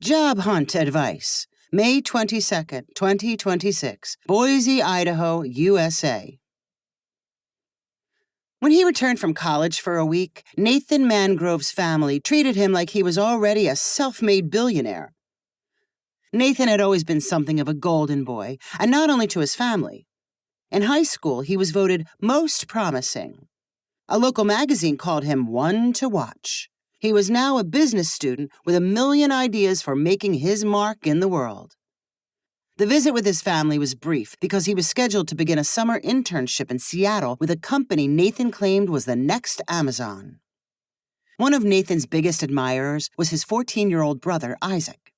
Job hunt advice. May 22nd, 2026. Boise, Idaho, USA. When he returned from college for a week, Nathan Mangrove's family treated him like he was already a self-made billionaire. Nathan had always been something of a golden boy, and not only to his family. In high school, he was voted most promising. A local magazine called him one to watch. He was now a business student with a million ideas for making his mark in the world. The visit with his family was brief because he was scheduled to begin a summer internship in Seattle with a company Nathan claimed was the next Amazon. One of Nathan's biggest admirers was his 14-year-old brother, Isaac.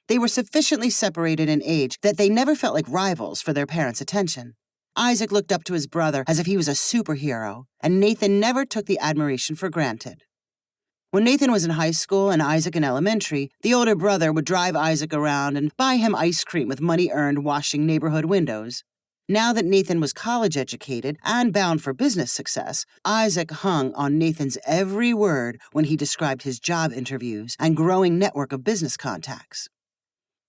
They were sufficiently separated in age that they never felt like rivals for their parents' attention. Isaac looked up to his brother as if he was a superhero, and Nathan never took the admiration for granted. When Nathan was in high school and Isaac in elementary, the older brother would drive Isaac around and buy him ice cream with money earned washing neighborhood windows. Now that Nathan was college-educated and bound for business success, Isaac hung on Nathan's every word when he described his job interviews and growing network of business contacts.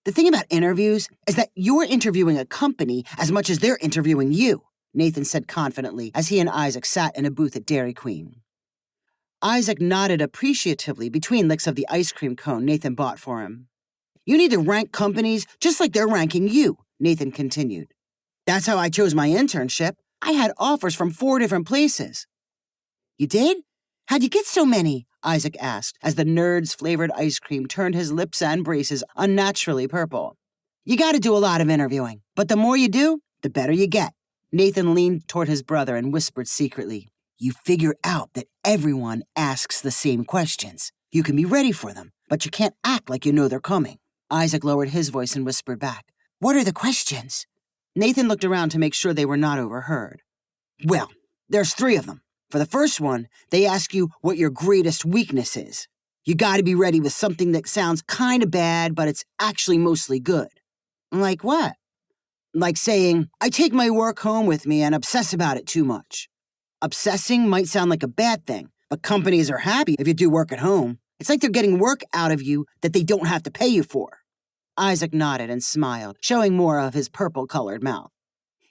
The thing about interviews is that you're interviewing a company as much as they're interviewing you, Nathan said confidently as he and Isaac sat in a booth at Dairy Queen. Isaac nodded appreciatively between licks of the ice cream cone Nathan bought for him. You need to rank companies just like they're ranking you, Nathan continued. That's how I chose my internship. I had offers from 4 different places. You did? How'd you get so many? Isaac asked as the Nerds flavored ice cream turned his lips and braces unnaturally purple. You gotta do a lot of interviewing, but the more you do, the better you get. Nathan leaned toward his brother and whispered secretly. You figure out that everyone asks the same questions. You can be ready for them, but you can't act like you know they're coming. Isaac lowered his voice and whispered back, What are the questions? Nathan looked around to make sure they were not overheard. Well, there's 3 of them. For the first one, they ask you what your greatest weakness is. You gotta be ready with something that sounds kinda bad, but it's actually mostly good. Like what? Like saying, I take my work home with me and obsess about it too much. Obsessing might sound like a bad thing, but companies are happy if you do work at home. It's like they're getting work out of you that they don't have to pay you for. Isaac nodded and smiled, showing more of his purple-colored mouth.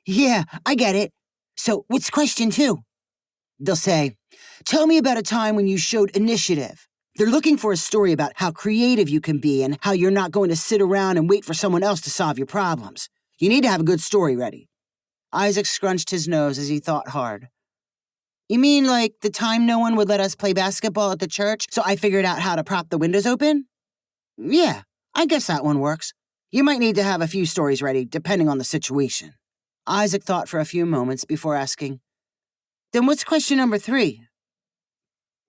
Yeah, I get it. So what's question 2? They'll say, tell me about a time when you showed initiative. They're looking for a story about how creative you can be and how you're not going to sit around and wait for someone else to solve your problems. You need to have a good story ready. Isaac scrunched his nose as he thought hard. You mean like the time no one would let us play basketball at the church, so I figured out how to prop the windows open? Yeah, I guess that one works. You might need to have a few stories ready, depending on the situation. Isaac thought for a few moments before asking, Then what's question number 3?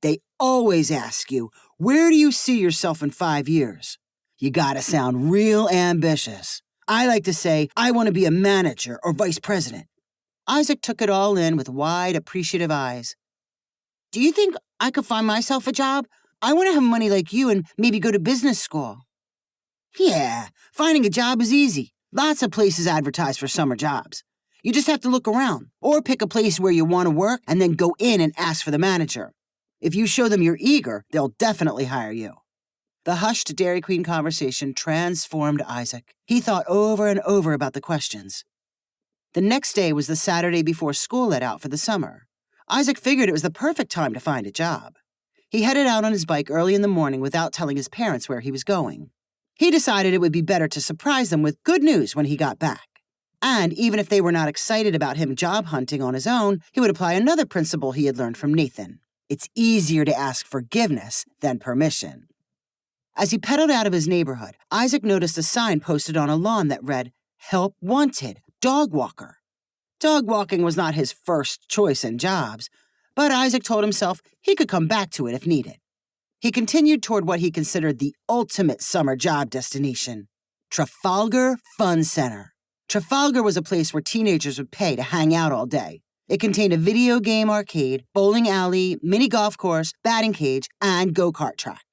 They always ask you, where do you see yourself in 5 years? You gotta sound real ambitious. I like to say, I want to be a manager or vice president. Isaac took it all in with wide, appreciative eyes. Do you think I could find myself a job? I want to have money like you and maybe go to business school. Yeah, finding a job is easy. Lots of places advertise for summer jobs. You just have to look around, or pick a place where you want to work and then go in and ask for the manager. If you show them you're eager, they'll definitely hire you. The hushed Dairy Queen conversation transformed Isaac. He thought over and over about the questions. The next day was the Saturday before school let out for the summer. Isaac figured it was the perfect time to find a job. He headed out on his bike early in the morning without telling his parents where he was going. He decided it would be better to surprise them with good news when he got back. And even if they were not excited about him job hunting on his own, he would apply another principle he had learned from Nathan. It's easier to ask forgiveness than permission. As he pedaled out of his neighborhood, Isaac noticed a sign posted on a lawn that read, Help Wanted, Dog Walker. Dog walking was not his first choice in jobs, but Isaac told himself he could come back to it if needed. He continued toward what he considered the ultimate summer job destination, Trafalgar Fun Center. Trafalgar was a place where teenagers would pay to hang out all day. It contained a video game arcade, bowling alley, mini golf course, batting cage, and go-kart track.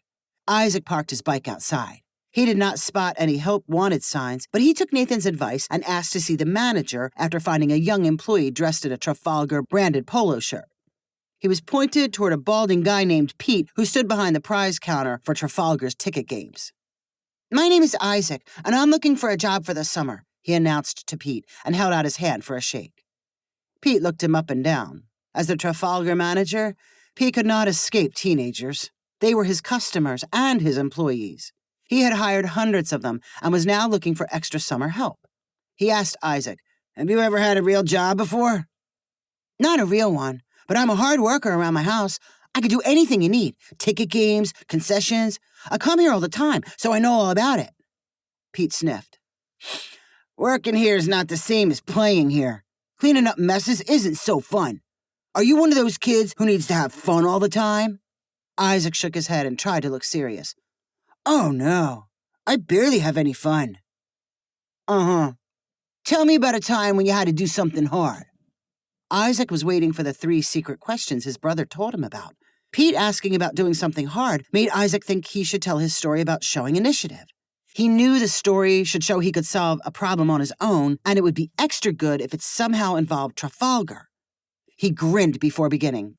Isaac parked his bike outside. He did not spot any help wanted signs, but he took Nathan's advice and asked to see the manager after finding a young employee dressed in a Trafalgar branded polo shirt. He was pointed toward a balding guy named Pete who stood behind the prize counter for Trafalgar's ticket games. My name is Isaac, and I'm looking for a job for the summer, he announced to Pete and held out his hand for a shake. Pete looked him up and down. As the Trafalgar manager, Pete could not escape teenagers. They were his customers and his employees. He had hired hundreds of them and was now looking for extra summer help. He asked Isaac, "Have you ever had a real job before?" "Not a real one, but I'm a hard worker around my house. I could do anything you need. Ticket games, concessions. I come here all the time, so I know all about it." Pete sniffed. "Working here is not the same as playing here. Cleaning up messes isn't so fun. Are you one of those kids who needs to have fun all the time?" Isaac shook his head and tried to look serious. "Oh, no. I barely have any fun." "Uh-huh. Tell me about a time when you had to do something hard." Isaac was waiting for the 3 secret questions his brother told him about. Pete asking about doing something hard made Isaac think he should tell his story about showing initiative. He knew the story should show he could solve a problem on his own, and it would be extra good if it somehow involved Trafalgar. He grinned before beginning.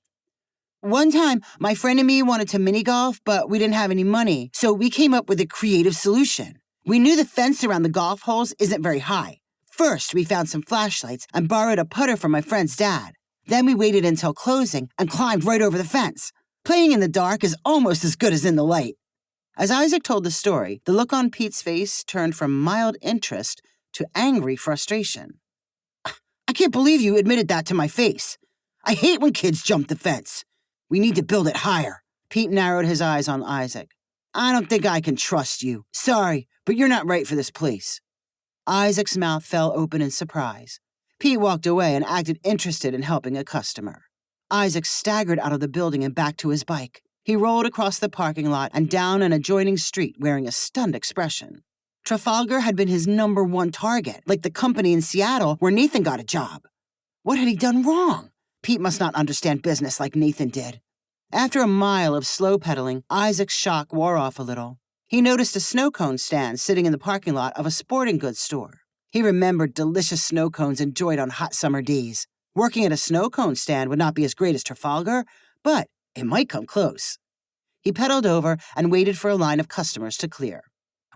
"One time, my friend and me wanted to mini-golf, but we didn't have any money, so we came up with a creative solution. We knew the fence around the golf holes isn't very high. First, we found some flashlights and borrowed a putter from my friend's dad. Then we waited until closing and climbed right over the fence. Playing in the dark is almost as good as in the light." As Isaac told the story, the look on Pete's face turned from mild interest to angry frustration. "I can't believe you admitted that to my face. I hate when kids jump the fence. We need to build it higher." Pete narrowed his eyes on Isaac. "I don't think I can trust you. Sorry, but you're not right for this place." Isaac's mouth fell open in surprise. Pete walked away and acted interested in helping a customer. Isaac staggered out of the building and back to his bike. He rolled across the parking lot and down an adjoining street wearing a stunned expression. Trafalgar had been his #1 target, like the company in Seattle where Nathan got a job. What had he done wrong? Pete must not understand business like Nathan did. After a mile of slow pedaling, Isaac's shock wore off a little. He noticed a snow cone stand sitting in the parking lot of a sporting goods store. He remembered delicious snow cones enjoyed on hot summer days. Working at a snow cone stand would not be as great as Trafalgar, but it might come close. He pedaled over and waited for a line of customers to clear.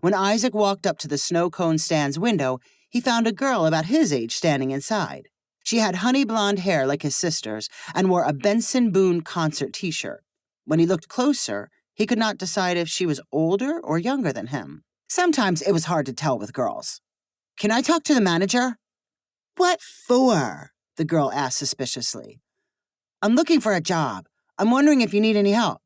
When Isaac walked up to the snow cone stand's window, he found a girl about his age standing inside. She had honey blonde hair like his sister's and wore a Benson Boone concert t-shirt. When he looked closer, he could not decide if she was older or younger than him. Sometimes it was hard to tell with girls. "Can I talk to the manager?" "What for?" the girl asked suspiciously. "I'm looking for a job. I'm wondering if you need any help."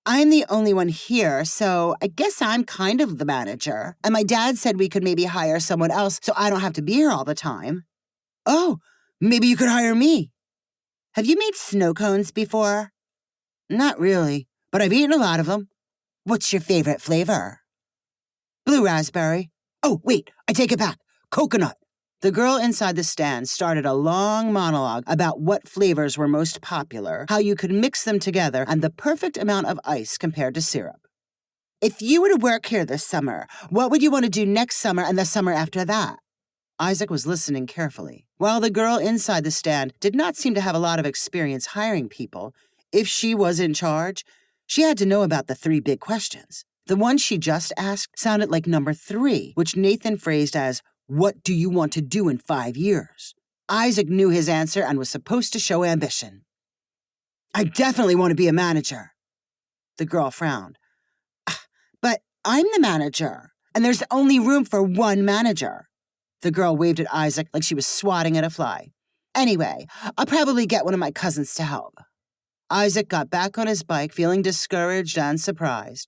"I'm the only one here, so I guess I'm kind of the manager. And my dad said we could maybe hire someone else so I don't have to be here all the time." "Oh, maybe you could hire me." "Have you made snow cones before?" "Not really, but I've eaten a lot of them." "What's your favorite flavor?" "Blue raspberry." "Oh, wait, I take it back. Coconut." The girl inside the stand started a long monologue about what flavors were most popular, how you could mix them together, and the perfect amount of ice compared to syrup. "If you were to work here this summer, what would you want to do next summer and the summer after that?" Isaac was listening carefully. While the girl inside the stand did not seem to have a lot of experience hiring people, if she was in charge, she had to know about the 3 big questions. The one she just asked sounded like number 3, which Nathan phrased as, "What do you want to do in 5 years?" Isaac knew his answer and was supposed to show ambition. "I definitely want to be a manager." The girl frowned. "But I'm the manager, and there's only room for 1 manager." The girl waved at Isaac like she was swatting at a fly. "Anyway, I'll probably get one of my cousins to help." Isaac got back on his bike, feeling discouraged and surprised.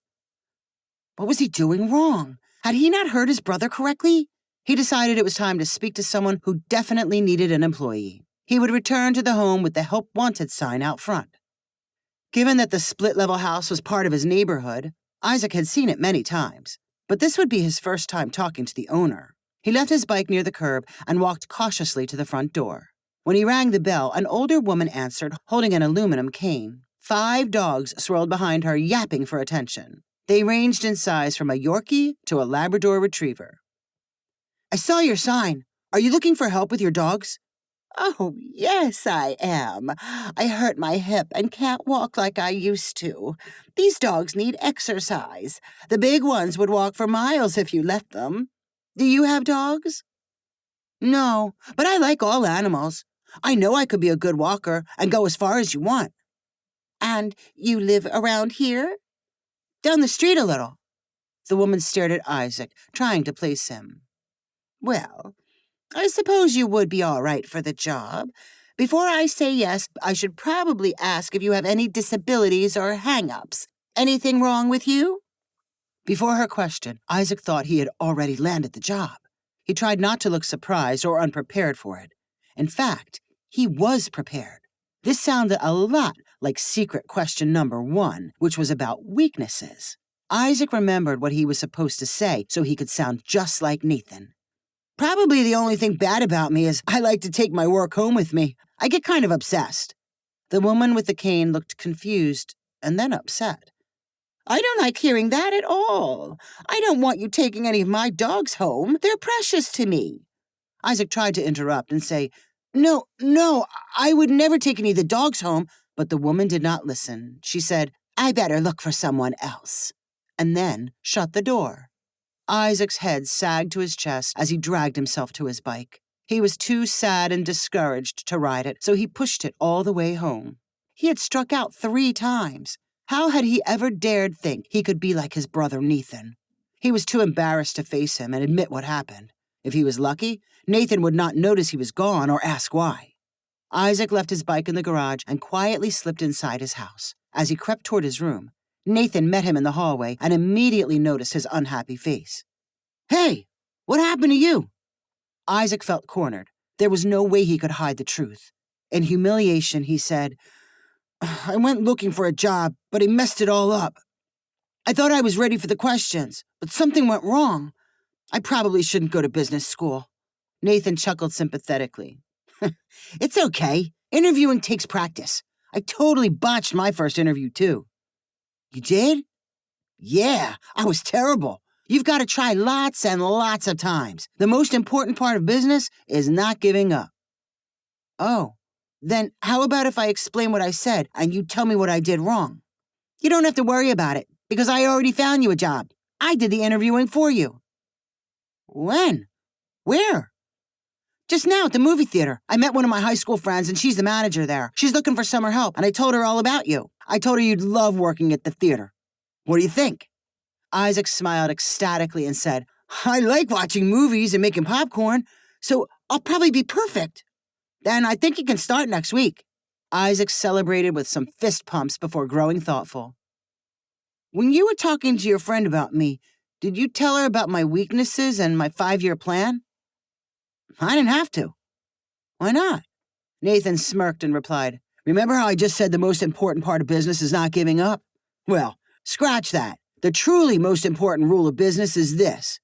What was he doing wrong? Had he not heard his brother correctly? He decided it was time to speak to someone who definitely needed an employee. He would return to the home with the Help Wanted sign out front. Given that the split-level house was part of his neighborhood, Isaac had seen it many times, but this would be his first time talking to the owner. He left his bike near the curb and walked cautiously to the front door. When he rang the bell, an older woman answered, holding an aluminum cane. 5 dogs swirled behind her, yapping for attention. They ranged in size from a Yorkie to a Labrador Retriever. "I saw your sign. Are you looking for help with your dogs?" Oh, yes, I am. I hurt my hip and can't walk like I used to. These dogs need exercise. The big ones would walk for miles if you let them. Do you have dogs? No, but I like all animals. I know I could be a good walker and go as far as you want. And you live around here? Down the street a little. The woman stared at Isaac, trying to place him. Well, I suppose you would be all right for the job. Before I say yes, I should probably ask if you have any disabilities or hang-ups. Anything wrong with you? Before her question, Isaac thought he had already landed the job. He tried not to look surprised or unprepared for it. In fact, he was prepared. This sounded a lot like secret question number 1, which was about weaknesses. Isaac remembered what he was supposed to say so he could sound just like Nathan. Probably the only thing bad about me is I like to take my work home with me. I get kind of obsessed. The woman with the cane looked confused and then upset. I don't like hearing that at all. I don't want you taking any of my dogs home. They're precious to me. Isaac tried to interrupt and say, No, I would never take any of the dogs home. But the woman did not listen. She said, I better look for someone else. And then shut the door. Isaac's head sagged to his chest as he dragged himself to his bike. He was too sad and discouraged to ride it, so he pushed it all the way home. He had struck out 3 times. How had he ever dared think he could be like his brother Nathan? He was too embarrassed to face him and admit what happened. If he was lucky, Nathan would not notice he was gone or ask why. Isaac left his bike in the garage and quietly slipped inside his house. As he crept toward his room, Nathan met him in the hallway and immediately noticed his unhappy face. Hey, what happened to you? Isaac felt cornered. There was no way he could hide the truth. In humiliation, he said, I went looking for a job, but he messed it all up. I thought I was ready for the questions, but something went wrong. I probably shouldn't go to business school. Nathan chuckled sympathetically. It's okay. Interviewing takes practice. I totally botched my first interview, too. You did? Yeah, I was terrible. You've got to try lots and lots of times. The most important part of business is not giving up. Oh, then how about if I explain what I said and you tell me what I did wrong? You don't have to worry about it, because I already found you a job. I did the interviewing for you. When? Where? Just now at the movie theater. I met one of my high school friends and she's the manager there. She's looking for summer help and I told her all about you. I told her you'd love working at the theater. What do you think? Isaac smiled ecstatically and said, I like watching movies and making popcorn, so I'll probably be perfect. Then I think you can start next week. Isaac celebrated with some fist pumps before growing thoughtful. When you were talking to your friend about me, did you tell her about my weaknesses and my 5-year plan? I didn't have to. Why not? Nathan smirked and replied, Remember how I just said the most important part of business is not giving up? Well, scratch that. The truly most important rule of business is this.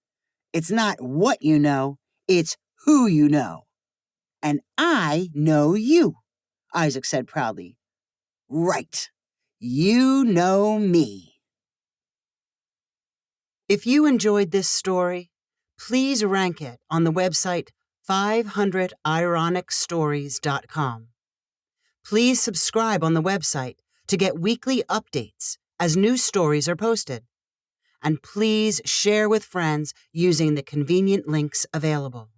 It's not what you know, it's who you know. And I know you, Isaac said proudly. Right. You know me. If you enjoyed this story, please rank it on the website 500ironicstories.com. Please subscribe on the website to get weekly updates as new stories are posted. And please share with friends using the convenient links available.